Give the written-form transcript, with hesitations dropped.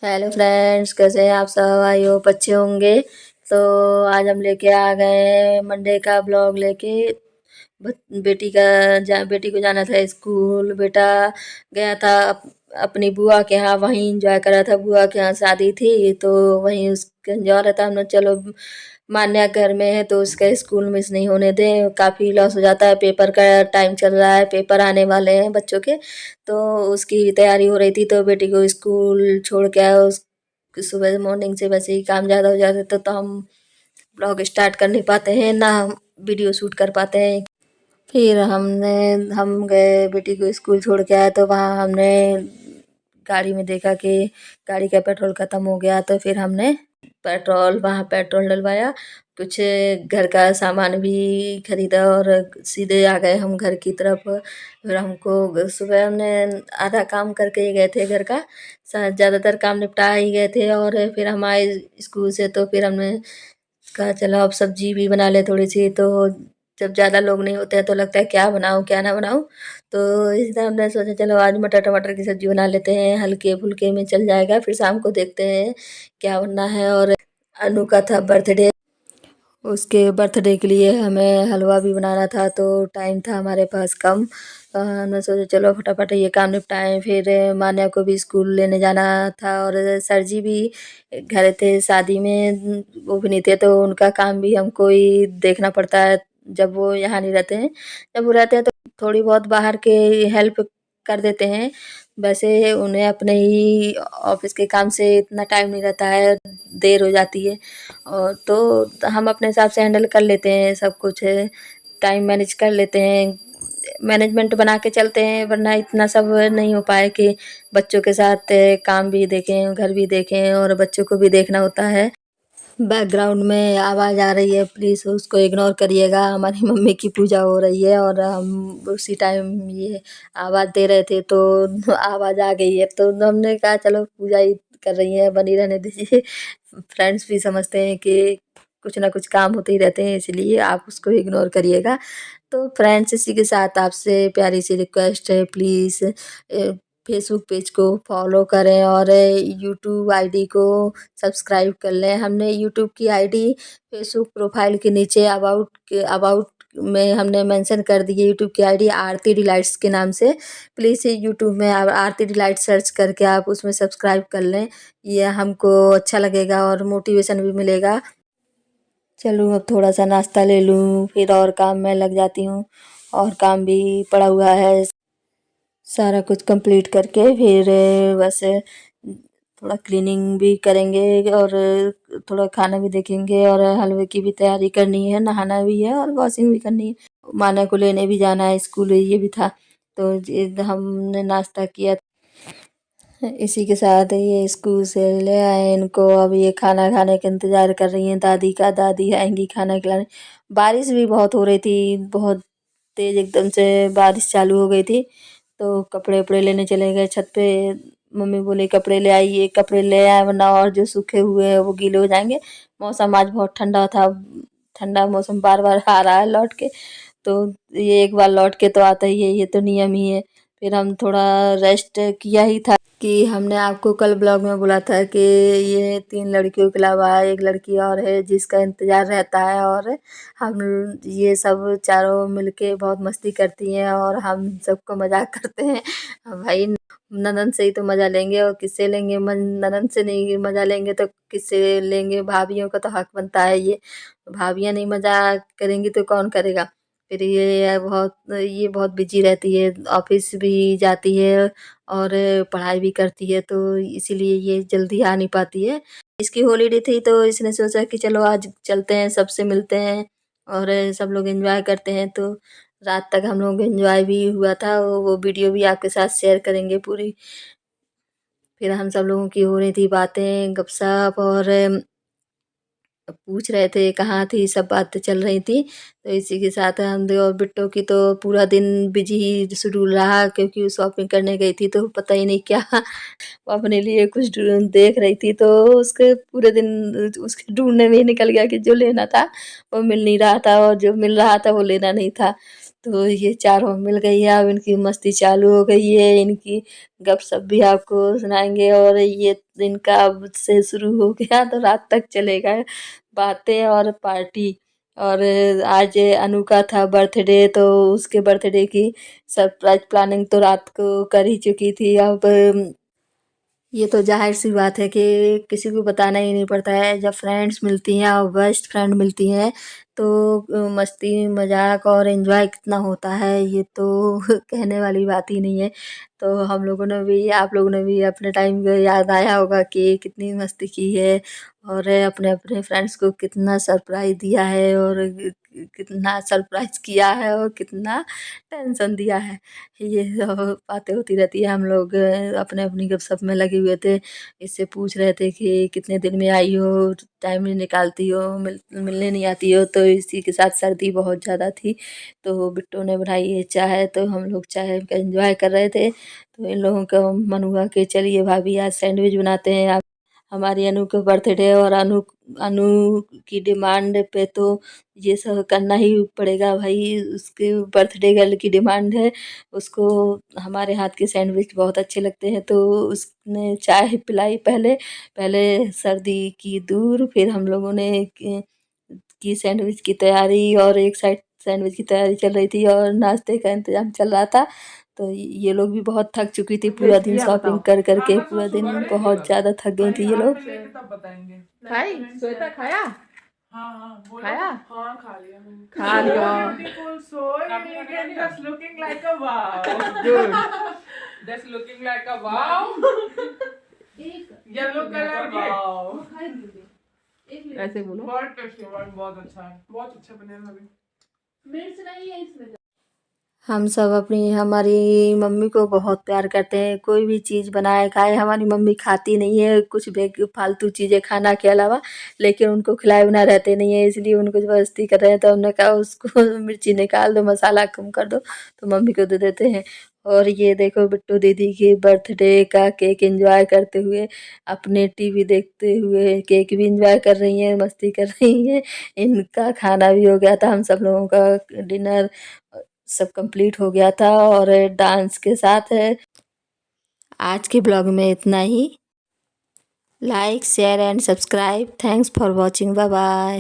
Hello friends, कैसे हैं आप सब? आई होप अच्छे होंगे। तो आज हम लेके आ गए हैं मंडे का ब्लॉग लेके। बेटी को जाना था स्कूल। बेटा गया था अपनी बुआ के यहाँ, वहीं इंजॉय कर रहा था। बुआ के यहाँ शादी थी तो वहीं उसके एंजॉय रहा था। हमने चलो मान्या घर में है तो उसका स्कूल मिस नहीं होने दें, काफ़ी लॉस हो जाता है। पेपर का टाइम चल रहा है, पेपर आने वाले हैं बच्चों के, तो उसकी तैयारी हो रही थी। तो बेटी को स्कूल छोड़ के आया। उस सुबह मॉर्निंग से वैसे ही काम ज़्यादा हो जाता तो हम ब्लॉग स्टार्ट कर नहीं पाते हैं, ना हम वीडियो शूट कर पाते हैं। फिर हम गए बेटी को स्कूल छोड़ के आए तो वहाँ हमने गाड़ी में देखा कि गाड़ी का पेट्रोल ख़त्म हो गया। तो फिर हमने पेट्रोल डलवाया, कुछ घर का सामान भी खरीदा और सीधे आ गए हम घर की तरफ। फिर हमको सुबह हमने आधा काम करके ही गए थे घर का, ज़्यादातर काम निपटा ही गए थे। और फिर हम आए स्कूल से तो फिर हमने कहा चलो अब सब्जी भी बना ले थोड़ी सी। तो जब ज़्यादा लोग नहीं होते हैं तो लगता है क्या बनाऊँ क्या ना बनाऊँ। तो इस तरह हमने सोचा चलो आज मटर टमाटर की सब्जी बना लेते हैं, हल्के फुल्के में चल जाएगा। फिर शाम को देखते हैं क्या बनना है। और अनु का था बर्थडे, उसके बर्थडे के लिए हमें हलवा भी बनाना था तो टाइम था हमारे पास कम। हमने सोचा चलो फटाफट ये काम निपटाएं। फिर मान्या को भी स्कूल लेने जाना था और सर जी भी घर थे शादी में, वो भी नहीं थे तो उनका काम भी हमको ही देखना पड़ता है जब वो यहाँ नहीं रहते हैं। जब वो रहते हैं तो थोड़ी बहुत बाहर के हेल्प कर देते हैं। वैसे उन्हें अपने ही ऑफिस के काम से इतना टाइम नहीं रहता है, देर हो जाती है। और तो हम अपने हिसाब से हैंडल कर लेते हैं सब कुछ, टाइम मैनेज कर लेते हैं, मैनेजमेंट बना के चलते हैं। वरना इतना सब नहीं हो पाए कि बच्चों के साथ काम भी देखें, घर भी देखें और बच्चों को भी देखना होता है। बैकग्राउंड में आवाज़ आ रही है, प्लीज़ उसको इग्नोर करिएगा। हमारी मम्मी की पूजा हो रही है और हम उसी टाइम ये आवाज़ दे रहे थे तो आवाज़ आ गई है। तो हमने कहा चलो पूजा ही कर रही है, बनी रहने दीजिए। फ्रेंड्स भी समझते हैं कि कुछ ना कुछ काम होते ही रहते हैं, इसलिए आप उसको इग्नोर करिएगा। तो फ्रेंड्स इसी के साथ आपसे प्यारी सी रिक्वेस्ट है, प्लीज़ फेसबुक पेज को फॉलो करें और यूट्यूब आईडी को सब्सक्राइब कर लें। हमने यूट्यूब की आईडी फेसबुक प्रोफाइल के नीचे अबाउट में हमने मेंशन कर दी है यूट्यूब की आईडी आरती डिलाइट्स के नाम से। प्लीज़ यूट्यूब में आप आरती डिलाइट सर्च करके आप उसमें सब्सक्राइब कर लें। ये हमको अच्छा लगेगा और मोटिवेशन भी मिलेगा। चलूँ अब थोड़ा सा नाश्ता ले लूँ, फिर और काम में लग जाती हूँ। और काम भी पड़ा हुआ है, सारा कुछ कंप्लीट करके फिर बस थोड़ा क्लीनिंग भी करेंगे और थोड़ा खाना भी देखेंगे और हलवे की भी तैयारी करनी है, नहाना भी है और वॉशिंग भी करनी है। माना को लेने भी जाना है स्कूल, ये भी था। तो हमने नाश्ता किया, इसी के साथ ये स्कूल से ले आए इनको। अब ये खाना खाने का इंतज़ार कर रही हैं दादी का, दादी आएंगी खाना खिलाने। बारिश भी बहुत हो रही थी, बहुत तेज़ एकदम से बारिश चालू हो गई थी। तो कपड़े वपड़े लेने चले गए छत पे। मम्मी बोली कपड़े ले आइए, कपड़े ले आए वरना और जो सूखे हुए हैं वो गीले हो जाएंगे। मौसम आज बहुत ठंडा था, ठंडा मौसम बार बार आ रहा है लौट के। तो ये एक बार लौट के तो आता ही है, ये तो नियम ही है। फिर हम थोड़ा रेस्ट किया ही था कि हमने आपको कल ब्लॉग में बोला था कि ये 3 लड़कियों के अलावा एक लड़की और है जिसका इंतज़ार रहता है। और हम ये सब चारों मिलके बहुत मस्ती करती हैं और हम सबको मज़ाक करते हैं। भाई ननद से ही तो मज़ा लेंगे और किससे लेंगे? ननद से नहीं मज़ा लेंगे तो किससे लेंगे? भाभियों का तो हक बनता है ये। भाभियाँ नहीं मज़ा करेंगी तो कौन करेगा? फिर ये बहुत बिजी रहती है, ऑफिस भी जाती है और पढ़ाई भी करती है तो इसीलिए ये जल्दी आ नहीं पाती है। इसकी हॉलिडे थी तो इसने सोचा कि चलो आज चलते हैं, सबसे मिलते हैं और सब लोग एंजॉय करते हैं। तो रात तक हम लोग एंजॉय भी हुआ था, वो वीडियो भी आपके साथ शेयर करेंगे पूरी। फिर हम सब लोगों की हो रही थी बातें, गपशप और पूछ रहे थे कहाँ थी, सब बातें चल रही थी। तो इसी के साथ हम और बिट्टो की तो पूरा दिन बिजी ही शेड्यूल रहा क्योंकि वो शॉपिंग करने गई थी तो पता ही नहीं क्या वो अपने लिए कुछ देख रही थी तो उसके पूरे दिन उसके ढूंढने में ही निकल गया कि जो लेना था वो मिल नहीं रहा था और जो मिल रहा था वो लेना नहीं था। तो ये चारों मिल गई है, अब इनकी मस्ती चालू हो गई है, इनकी गपशप भी आपको सुनाएंगे। और ये इनका अब से शुरू हो गया तो रात तक चलेगा बातें और पार्टी। और आज अनु का था बर्थडे, तो उसके बर्थडे की सरप्राइज प्लानिंग तो रात को कर ही चुकी थी। अब ये तो जाहिर सी बात है कि किसी को बताना ही नहीं पड़ता है। जब फ्रेंड्स मिलती हैं और बेस्ट फ्रेंड मिलती हैं तो मस्ती मजाक और एंजॉय कितना होता है ये तो कहने वाली बात ही नहीं है। तो हम लोगों ने भी, आप लोगों ने भी अपने टाइम पे याद आया होगा कि कितनी मस्ती की है और अपने अपने फ्रेंड्स को कितना सरप्राइज दिया है और कितना सरप्राइज किया है और कितना टेंशन दिया है। ये सब बातें होती रहती है। हम लोग अपने अपनी गपशप में लगे हुए थे। इससे पूछ रहे थे कि कितने दिन में आई हो, टाइम नहीं निकालती हो, मिलने नहीं आती हो। तो इसी के साथ सर्दी बहुत ज़्यादा थी तो बिट्टू ने बनाई है चाय, तो हम लोग चाय का एंजॉय कर रहे थे। तो इन लोगों का मन हुआ कि चलिए भाभी आज सैंडविच बनाते हैं। आप हमारी अनु का बर्थडे और अनु अनु की डिमांड पे तो ये सब करना ही पड़ेगा भाई। उसके बर्थडे गर्ल की डिमांड है, उसको हमारे हाथ के सैंडविच बहुत अच्छे लगते हैं। तो उसने चाय पिलाई पहले, पहले सर्दी की दूर, फिर हम लोगों ने की सैंडविच की तैयारी, और एक साइड सैंडविच की तैयारी चल रही थी और नाश्ते का इंतजाम चल रहा था। तो ये लोग भी बहुत थक चुकी थी, पूरा दिन शॉपिंग कर करके पूरा दिन बहुत ज़्यादा थक गई थी ये लोग। तब बताएंगे। खाई श्वेता खाया हाँ बोलो। खाया हाँ खा लिया मैंने। खा लिया Beautiful, so elegant, just looking like a wow. Good Just looking like a wow. Yellow color wow. ऐसे बोलो बहुत टेस्टी, बहुत अच्छा है, बहुत अच्छा बने हैं अभी। मिर्च नहीं है इसमें। हम सब अपनी हमारी मम्मी को बहुत प्यार करते हैं। कोई भी चीज़ बनाए खाए, हमारी मम्मी खाती नहीं है कुछ फालतू चीज़ें खाना के अलावा, लेकिन उनको खिलाए बिना रहते नहीं है। इसलिए उनको ज़बरदस्ती कर रहे हैं तो हमने कहा उसको मिर्ची निकाल दो, मसाला कम कर दो, तो मम्मी को दे देते हैं। और ये देखो बिट्टू दीदी की बर्थडे का केक एंजॉय करते हुए, अपने टीवी देखते हुए केक भी एंजॉय कर रही हैं, मस्ती कर रही हैं। इनका खाना भी हो गया था, हम सब लोगों का डिनर सब कंप्लीट हो गया था और डांस के साथ है। आज के ब्लॉग में इतना ही। Like share and subscribe. Thanks for watching. Bye bye.